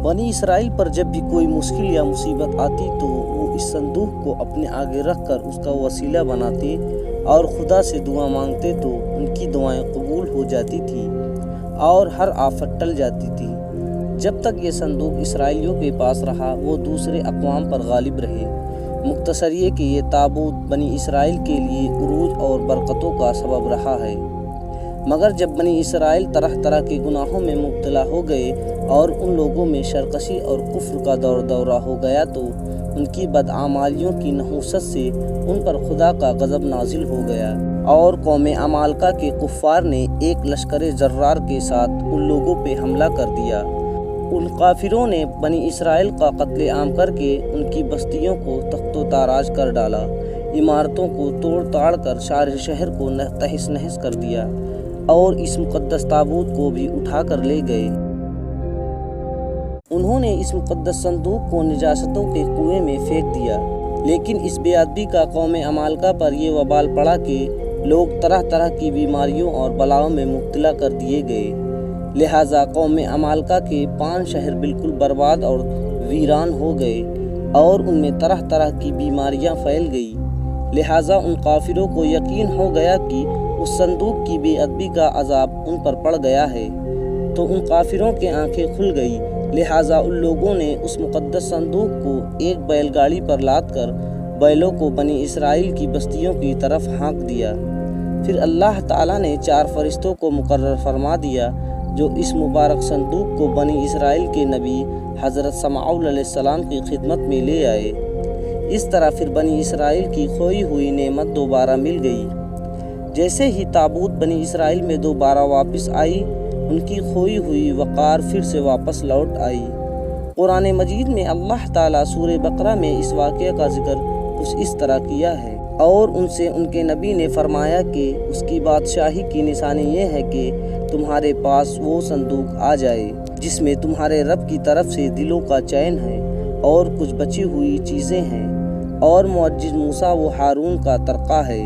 बनी इसराइल पर जब भी कोई मुश्किल या मुसीबत आती तो वो इस संदूक को अपने आगे रख कर उसका वसीला बनाते और खुदा से दुआ मांगते तो उनकी दुआएं कबूल हो जाती थी और हर आफत टल जाती थी। जब तक ये संदूक इसराइलियों के पास रहा वो दूसरे अक़वाम पर गालिब रहे। मुख्तसर ये कि ये ताबूत बनी इसराइल के लिए उरूज और बरकतों का सबब रहा है। मगर जब बनी इसराइल तरह तरह के गुनाहों में मुब्तला हो गए और उन लोगों में शरकशी और कुफ्र का दौरा हो गया तो उनकी बदआमालियों की नहूसत से उन पर खुदा का गज़ब नाजिल हो गया और कौम अमालका के कुफ़ार ने एक लश्कर जर्रार के साथ उन लोगों पे हमला कर दिया। उन काफिरों ने बनी इसराइल का कत्ले आम करके उनकी बस्तियों को तख्तो ताराज कर डाला, इमारतों को तोड़ ताड़ कर सारे शहर को तहस नहस कर दिया और इस मुक़द्दस ताबूत को भी उठा कर ले गए। उन्होंने इस मुक़द्दस संदूक को निजासतों के कुएं में फेंक दिया, लेकिन इस बेअदबी का कौम अमालका पर ये वबाल पड़ा कि लोग तरह तरह की बीमारियों और बलाओं में मुब्तला कर दिए गए। लिहाजा कौम अमालका के 5 शहर बिल्कुल बर्बाद और वीरान हो गए और उनमें तरह तरह की बीमारियां फैल गई। लिहाजा उन काफिरों को यकीन हो गया कि उस संदूक की बेअदबी का अजाब उन पर पड़ गया है, तो उन काफिरों की आंखें खुल गई। लिहाजा उन लोगों ने उस मुक़द्दस संदूक को एक बैलगाड़ी पर लाद कर बैलों को बनी इसराइल की बस्तियों की तरफ हाँक दिया। फिर अल्लाह ताला ने 4 फरिश्तों को मुकर्रर फरमा दिया जो इस मुबारक संदूक को बनी इसराइल के नबी हज़रत समाऊल अलैहिस्सलाम की खिदमत में ले आए। इस तरह फिर बनी इसराइल की खोई हुई नेमत दोबारा मिल गई। जैसे ही ताबूत बनी इसराइल में दोबारा वापस आई, उनकी खोई हुई वक़ार फिर से वापस लौट आई। कुरान मजीद में अल्लाह ताला सूरह बकरा में इस वाक़े का जिक्र कुछ इस तरह किया है और उनसे उनके नबी ने फरमाया कि उसकी बादशाही की निशानी ये है कि तुम्हारे पास वो संदूक आ जाए जिसमें तुम्हारे रब की तरफ से दिलों का चैन है और कुछ बची हुई चीज़ें हैं और मुअज्जिज़ मूसा व हारून का तरक़ा है।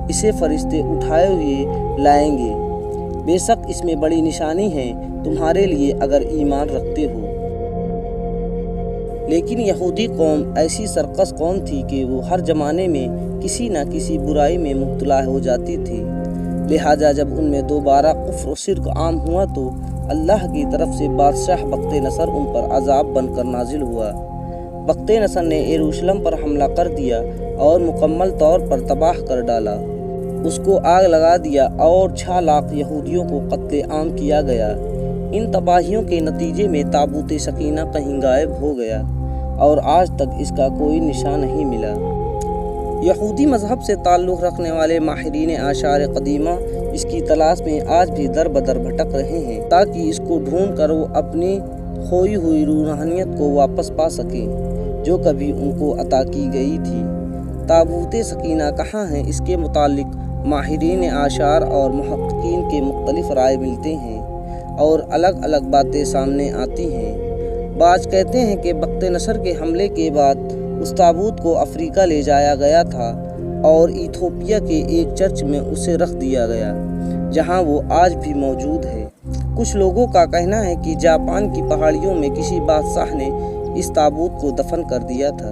इसे फरिश्ते उठाए हुए लाएंगे। बेशक इसमें बड़ी निशानी है तुम्हारे लिए अगर ईमान रखते हो। लेकिन यहूदी कौम ऐसी सरकस कौम थी कि वो हर ज़माने में किसी न किसी बुराई में मुब्तला हो जाती थी। लिहाजा जब उनमें दोबारा कुफ्र और शिर्क आम हुआ तो अल्लाह की तरफ से बादशाह बख्ते नसर उन पर अजाब बनकर नाजिल हुआ। बख्ते नसर ने यरूशलेम पर हमला कर दिया और मुकम्मल तौर पर तबाह कर डाला। उसको आग लगा दिया और 6 लाख यहूदियों को कत्ले आम किया गया। इन तबाहियों के नतीजे में ताबूत सकीना कहीं गायब हो गया और आज तक इसका कोई निशान नहीं मिला। यहूदी मज़हब से ताल्लुक़ रखने वाले माहिरीन आशार क़दीमा इसकी तलाश में आज भी दर बदर भटक रहे हैं ताकि इसको ढूंढ कर वो अपनी खोई हुई रूहानियत को वापस पा सकें जो कभी उनको अता की गई थी। ताबूत सकीना कहाँ है, इसके मुतालिक माहिरीन आशार और मुहक्किकीन के मुख्तलिफ राय मिलते हैं और अलग अलग बातें सामने आती हैं। बाज़ कहते हैं कि बख्ते नसर के हमले के बाद उस ताबूत को अफ्रीका ले जाया गया था और इथोपिया के एक चर्च में उसे रख दिया गया जहां वो आज भी मौजूद है। कुछ लोगों का कहना है कि जापान की पहाड़ियों में किसी बादशाह ने इस ताबूत को दफन कर दिया था।